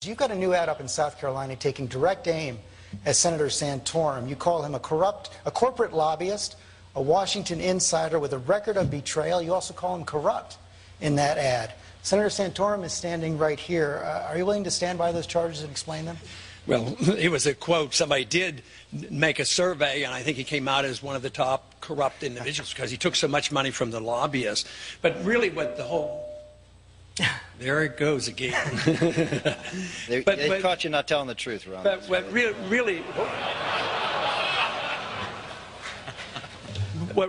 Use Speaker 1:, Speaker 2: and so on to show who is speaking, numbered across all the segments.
Speaker 1: You've got a new ad up in South Carolina taking direct aim at Senator Santorum. You call him a corporate lobbyist, a Washington insider with a record of betrayal. You also call him corrupt in that ad. Senator Santorum is standing right here. Are you willing to stand by those charges and explain them?
Speaker 2: Well, it was a quote. Somebody did make a survey, and I think he came out as one of the top corrupt individuals because he took so much money from the lobbyists. But really what the whole... There it goes again.
Speaker 3: They caught you not telling the truth, Ron.
Speaker 2: But what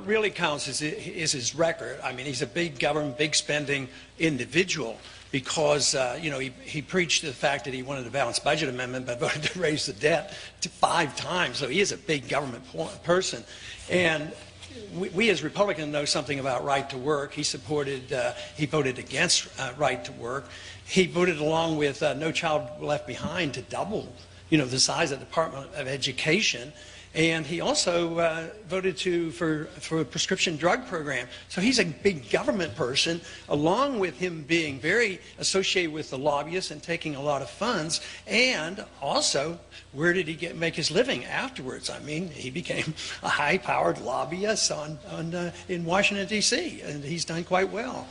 Speaker 2: really counts is his record. I mean, he's a big government, big spending individual because, you know, he preached the fact that he wanted a balanced budget amendment but voted to raise the debt to 5 times. So he is a big government person. And we as Republicans know something about right to work. He voted against right to work. He voted along with No Child Left Behind to double, you know, the size of the Department of Education. And he also voted for a prescription drug program. So he's a big government person, along with him being very associated with the lobbyists and taking a lot of funds. And also, where did he make his living afterwards? I mean, he became a high-powered lobbyist in Washington, D.C., and he's done quite well.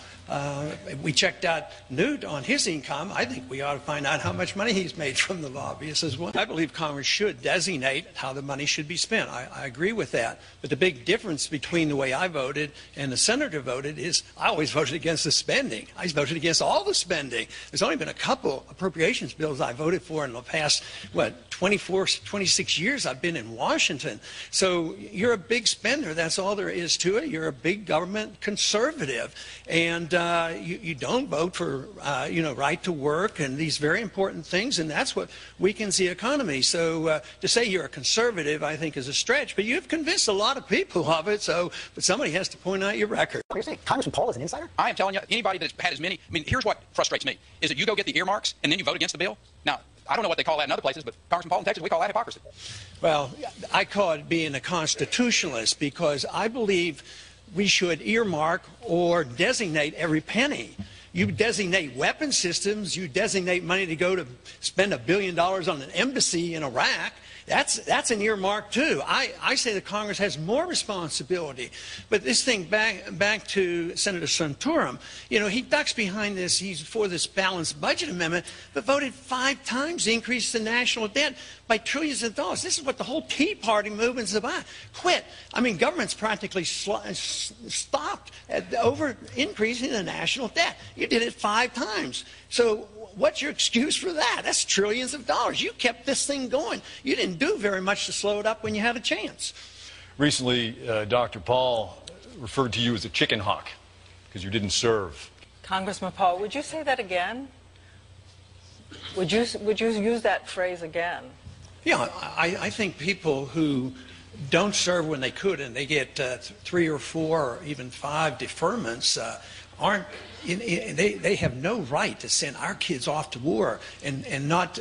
Speaker 2: We checked out Newt on his income. I think we ought to find out how much money he's made from the lobbyists as well. I believe Congress should designate how the money should be spent. I agree with that. But the big difference between the way I voted and the senator voted is I always voted against the spending. I voted against all the spending. There's only been a couple appropriations bills I voted for in the past, 26 years I've been in Washington. So you're a big spender. That's all there is to it. You're a big government conservative. And you don't vote for, right to work and these very important things, and that's what weakens the economy. So to say you're a conservative, I think, is a stretch, but you've convinced a lot of people of it, but somebody has to point out your record.
Speaker 1: You're saying Congressman Paul is an insider?
Speaker 4: I am telling you, anybody that's had as many, here's what frustrates me, is that you go get the earmarks and then you vote against the bill. Now, I don't know what they call that in other places, but Congressman Paul in Texas, we call that hypocrisy.
Speaker 2: Well, I call it being a constitutionalist because I believe we should earmark or designate every penny. You designate weapon systems, you designate money to go to spend $1 billion on an embassy in Iraq. That's an earmark too. I say that Congress has more responsibility. But this thing, back to Senator Santorum, you know, he ducks behind this. He's for this balanced budget amendment, but voted 5 times to increase the national debt by trillions of dollars. This is what the whole Tea Party movement is about. Quit. I mean, government's practically stopped at over increasing the national debt. You did it 5 times. So what's your excuse for that? That's trillions of dollars. You kept this thing going. You didn't do very much to slow it up when you had a chance.
Speaker 5: Recently, Dr. Paul referred to you as a chicken hawk because you didn't serve.
Speaker 6: Congressman Paul, would you say that again? Would you use that phrase again?
Speaker 2: Yeah, I think people who don't serve when they could and they get 3 or 4 or even 5 deferments aren't. They have no right to send our kids off to war and not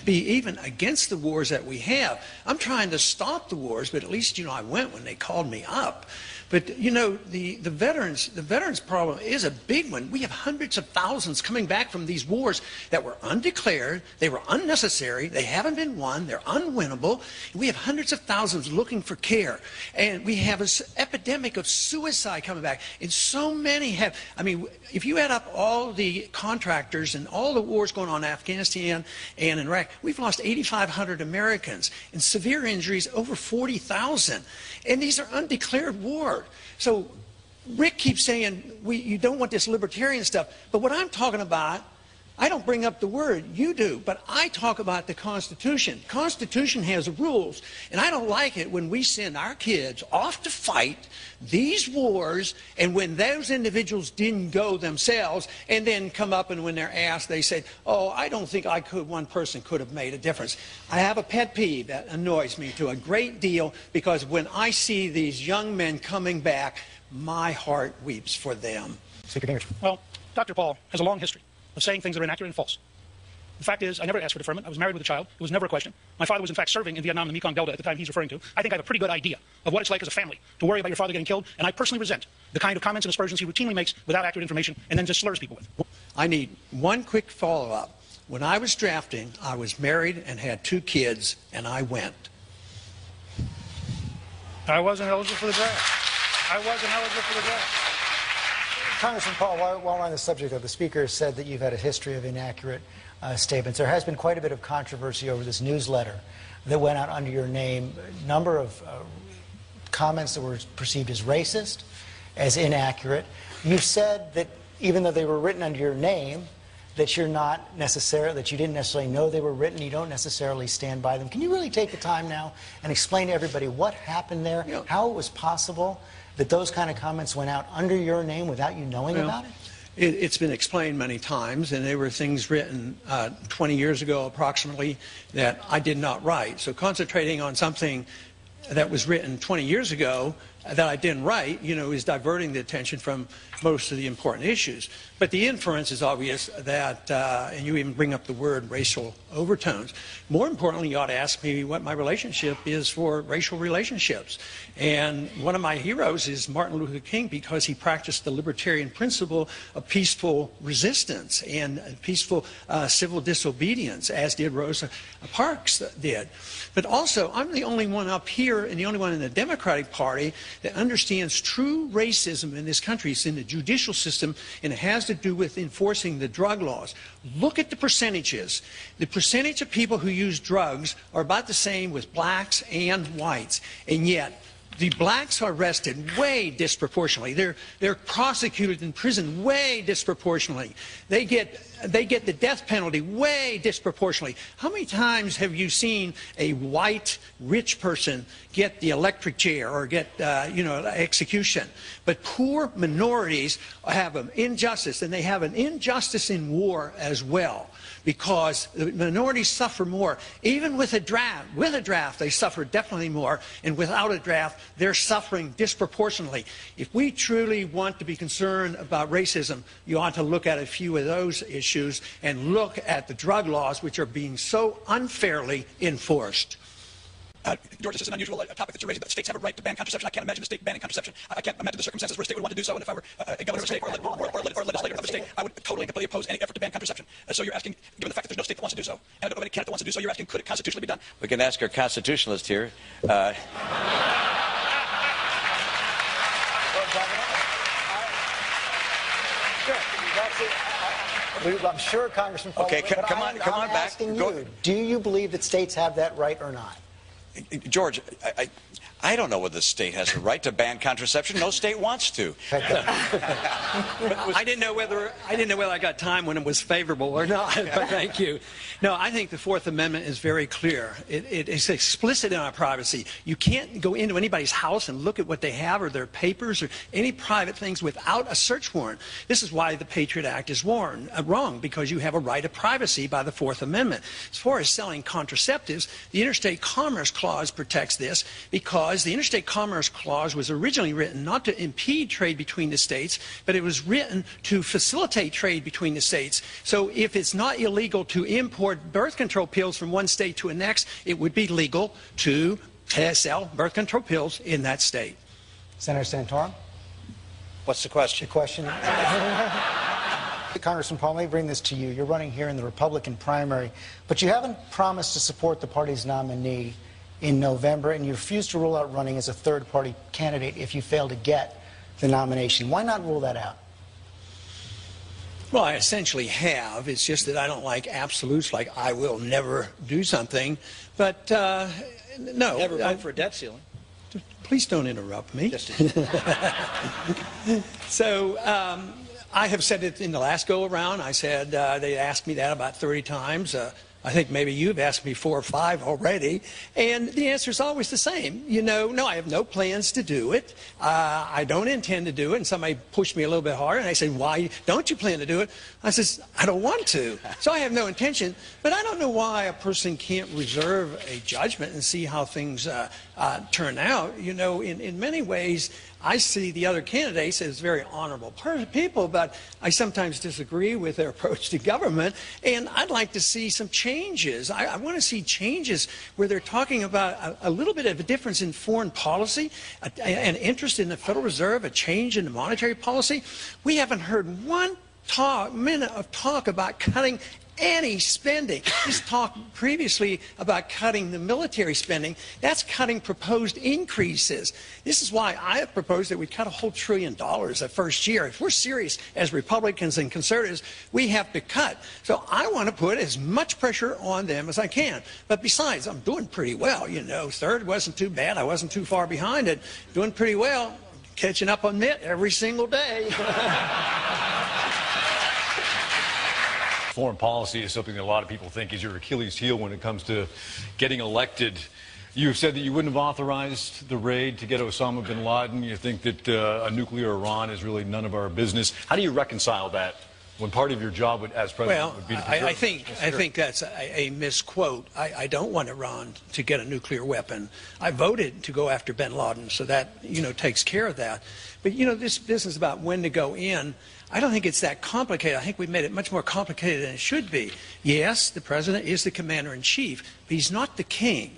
Speaker 2: be even against the wars that we have. I'm trying to stop the wars, but at least, you know, I went when they called me up. But, you know, the veterans problem is a big one. We have hundreds of thousands coming back from these wars that were undeclared, they were unnecessary, they haven't been won, they're unwinnable. We have hundreds of thousands looking for care. And we have an epidemic of suicide coming back. And so many have, I mean, if you add up all the contractors and all the wars going on in Afghanistan and in Iraq, we've lost 8,500 Americans and severe injuries over 40,000. And these are undeclared wars. So Rick keeps saying you don't want this libertarian stuff. But what I'm talking about, I don't bring up the word, you do, but I talk about the Constitution. Constitution has rules, and I don't like it when we send our kids off to fight these wars, and when those individuals didn't go themselves, and then come up and when they're asked, they say, oh, I don't think one person could have made a difference. I have a pet peeve that annoys me to a great deal, because when I see these young men coming back, my heart weeps for them.
Speaker 1: Speaker Gingrich.
Speaker 7: Well, Dr. Paul has a long history of saying things that are inaccurate and false. The fact is, I never asked for deferment. I was married with a child. It was never a question. My father was, in fact, serving in Vietnam, the Mekong Delta, at the time he's referring to. I think I have a pretty good idea of what it's like as a family to worry about your father getting killed, and I personally resent the kind of comments and aspersions he routinely makes without accurate information and then just slurs people with.
Speaker 2: I need one quick follow-up. When I was drafting, I was married and had 2 kids, and I went.
Speaker 7: I wasn't eligible for the draft. I wasn't eligible for the draft.
Speaker 1: Congressman Paul, while we're on the subject of the Speaker said that you've had a history of inaccurate statements. There has been quite a bit of controversy over this newsletter that went out under your name. A number of comments that were perceived as racist, as inaccurate. You've said that even though they were written under your name, that you didn't necessarily know they were written, you don't necessarily stand by them. Can you really take the time now and explain to everybody what happened there, how it was possible that those kind of comments went out under your name without you knowing about it?
Speaker 2: It's been explained many times, and there were things written 20 years ago approximately that I did not write. So concentrating on something that was written 20 years ago that I didn't write, is diverting the attention from most of the important issues. But the inference is obvious that, and you even bring up the word racial overtones. More importantly, you ought to ask me what my relationship is for racial relationships. And one of my heroes is Martin Luther King, because he practiced the libertarian principle of peaceful resistance and peaceful civil disobedience, as did Rosa Parks did. But also, I'm the only one up here and the only one in the Democratic Party that understands true racism in this country. It's in the judicial system, and it has to do with enforcing the drug laws. Look at the percentages. The percentage of people who use drugs are about the same with blacks and whites, and yet the blacks are arrested way disproportionately. They're prosecuted in prison way disproportionately. They get the death penalty way disproportionately. How many times have you seen a white rich person get the electric chair or get execution? But poor minorities have an injustice, and they have an injustice in war as well, because the minorities suffer more. Even with a draft, they suffer definitely more, and without a draft, they're suffering disproportionately. If we truly want to be concerned about racism, you ought to look at a few of those issues and look at the drug laws, which are being so unfairly enforced.
Speaker 4: George, this is an unusual topic that you're raising, but states have a right to ban contraception. I can't imagine a state banning contraception. I can't imagine the circumstances where a state would want to do so, and if I were a governor of a state or a legislator of a state, I would totally and completely oppose any effort to ban contraception. So you're asking, given the fact that there's no state that wants to do so, and nobody candidate that wants to do so, you're asking, could it constitutionally be done?
Speaker 3: We can ask our constitutionalist here.
Speaker 1: I'm sure Congressman Paul.
Speaker 3: Okay, come on back.
Speaker 1: Asking you, do you believe that states have that right or not?
Speaker 3: George, I don't know whether the state has the right to ban contraception. No state wants to.
Speaker 2: I didn't know whether I got time when it was favorable or not. But thank you. No, I think the Fourth Amendment is very clear. It's explicit in our privacy. You can't go into anybody's house and look at what they have or their papers or any private things without a search warrant. This is why the Patriot Act is wrong, because you have a right of privacy by the Fourth Amendment. As far as selling contraceptives, the Interstate Commerce Clause protects this, because the Interstate Commerce Clause was originally written not to impede trade between the states, but it was written to facilitate trade between the states. So if it's not illegal to import birth control pills from one state to the next, it would be legal to sell birth control pills in that state.
Speaker 1: Senator Santorum?
Speaker 3: What's the question?
Speaker 1: The question. Congressman Paul, let me bring this to you. You're running here in the Republican primary, but you haven't promised to support the party's nominee in November, and you refuse to rule out running as a third-party candidate if you fail to get the nomination. Why not rule that out?
Speaker 2: Well, I essentially have. It's just that I don't like absolutes, like I will never do something. But no.
Speaker 3: Never vote for a debt ceiling.
Speaker 2: Please don't interrupt me.
Speaker 3: Just
Speaker 2: So I have said it in the last go-around. I said they asked me that about 30 times. I think maybe you've asked me 4 or 5 already, and the answer is always the same. No, I have no plans to do it. I don't intend to do it, and somebody pushed me a little bit harder, and I said, why don't you plan to do it? I said, I don't want to. So I have no intention, but I don't know why a person can't reserve a judgment and see how things turn out. In many ways, I see the other candidates as very honorable people, but I sometimes disagree with their approach to government, and I'd like to see some changes. I want to see changes where they're talking about a little bit of a difference in foreign policy, an interest in the Federal Reserve, a change in the monetary policy. We haven't heard one minute of talk about cutting any spending. He's talked previously about cutting the military spending. That's cutting proposed increases. This is why I have proposed that we cut $1 trillion the first year. If we're serious as Republicans and conservatives, we have to cut. So I want to put as much pressure on them as I can. But besides, I'm doing pretty well. You know, third wasn't too bad. I wasn't too far behind it. Doing pretty well. Catching up on Mitt every single day.
Speaker 5: Foreign policy is something that a lot of people think is your Achilles heel when it comes to getting elected. You've said that you wouldn't have authorized the raid to get Osama bin Laden. You think that a nuclear Iran is really none of our business. How do you reconcile that when part of your job as president would be to preserve?
Speaker 2: I think that's a misquote. I don't want Iran to get a nuclear weapon. I voted to go after bin Laden, so that, you know, takes care of that. But, you know, this business about when to go in, I don't think it's that complicated. I think we've made it much more complicated than it should be. Yes, the president is the commander-in-chief, but he's not the king.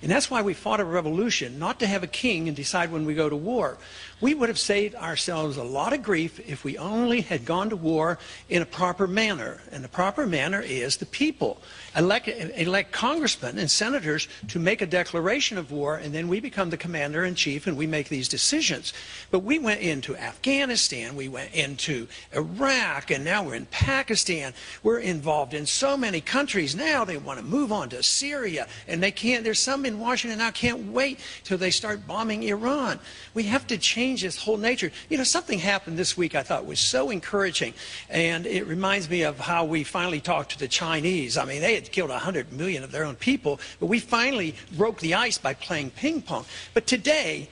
Speaker 2: And that's why we fought a revolution, not to have a king and decide when we go to war. We would have saved ourselves a lot of grief if we only had gone to war in a proper manner. And the proper manner is the people elect congressmen and senators to make a declaration of war, and then we become the commander-in-chief and we make these decisions. But we went into Afghanistan, we went into Iraq, and now we're in Pakistan. We're involved in so many countries now. They want to move on to Syria, and they can't. There's some in Washington now can't wait till they start bombing Iran. We have to change this whole nature. You know, something happened this week I thought was so encouraging, and it reminds me of how we finally talked to the Chinese. I mean, they had killed 100 million of their own people, but we finally broke the ice by playing ping pong. But today,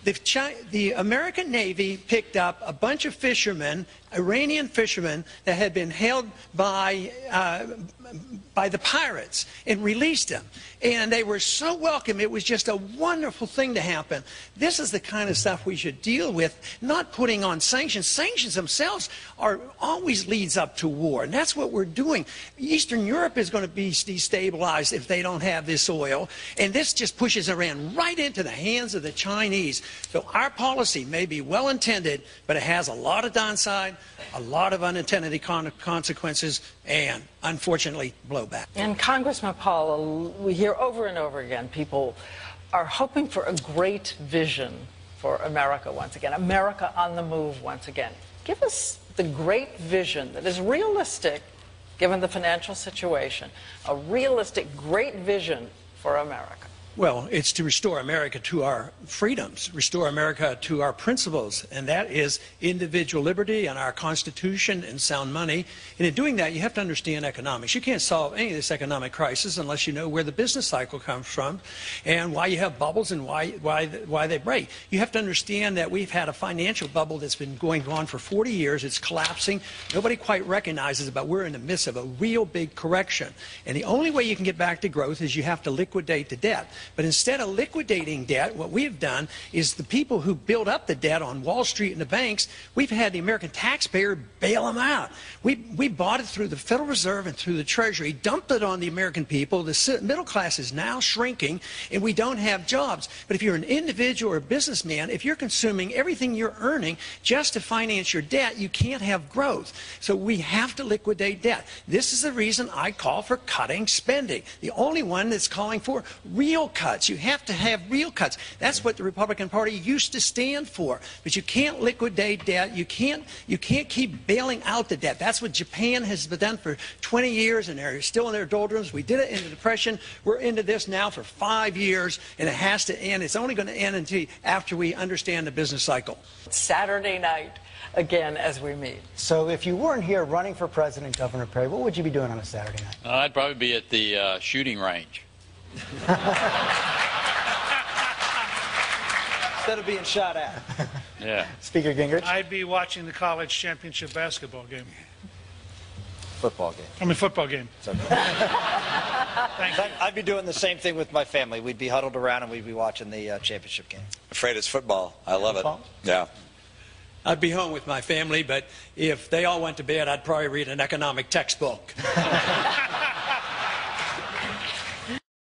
Speaker 2: the American Navy picked up a bunch of fishermen, Iranian fishermen, that had been held by the pirates and released them. And they were so welcome. It was just a wonderful thing to happen. This is the kind of stuff we should deal with, not putting on sanctions. Sanctions themselves always leads up to war, and that's what we're doing. Eastern Europe is going to be destabilized if they don't have this oil, and this just pushes Iran right into the hands of the Chinese. So our policy may be well-intended, but it has a lot of downside, a lot of unintended consequences, and unfortunately blowback.
Speaker 6: And Congressman Paul, we hear over and over again people are hoping for a great vision for America once again, America on the move once again. Give us the great vision that is realistic given the financial situation, a realistic great vision for America.
Speaker 2: Well, it's to restore America to our freedoms, restore America to our principles, and that is individual liberty and our Constitution and sound money. And in doing that, you have to understand economics. You can't solve any of this economic crisis unless you know where the business cycle comes from and why you have bubbles and why they break. You have to understand that we've had a financial bubble that's been going on for 40 years. It's collapsing. Nobody quite recognizes it, but we're in the midst of a real big correction. And the only way you can get back to growth is you have to liquidate the debt. But instead of liquidating debt, what we have done is the people who build up the debt on Wall Street and the banks, we've had the American taxpayer bail them out. We bought it through the Federal Reserve and through the Treasury, dumped it on the American people. The middle class is now shrinking, and we don't have jobs. But if you're an individual or a businessman, if you're consuming everything you're earning just to finance your debt, you can't have growth. So we have to liquidate debt. This is the reason I call for cutting spending. The only one that's calling for real cuts. You have to have real cuts. That's what the Republican Party used to stand for. But you can't liquidate debt. You can't keep bailing out the debt. That's what Japan has done for 20 years, and they're still in their doldrums. We did it in the Depression. We're into this now for 5 years, and it has to end. It's only going to end until after we understand the business cycle.
Speaker 6: Saturday night, again, as we meet.
Speaker 1: So if you weren't here running for president, Governor Perry, what would you be doing on a Saturday night?
Speaker 8: I'd probably be at the shooting range.
Speaker 9: Instead of being shot at.
Speaker 8: Yeah.
Speaker 1: Speaker Gingrich?
Speaker 7: I'd be watching the college championship basketball game.
Speaker 9: Football game.
Speaker 7: I mean, football game.
Speaker 9: Okay. I'd be doing the same thing with my family. We'd be huddled around and we'd be watching the championship game.
Speaker 3: Afraid it's football. I love it. Yeah.
Speaker 2: I'd be home with my family, but if they all went to bed, I'd probably read an economic textbook.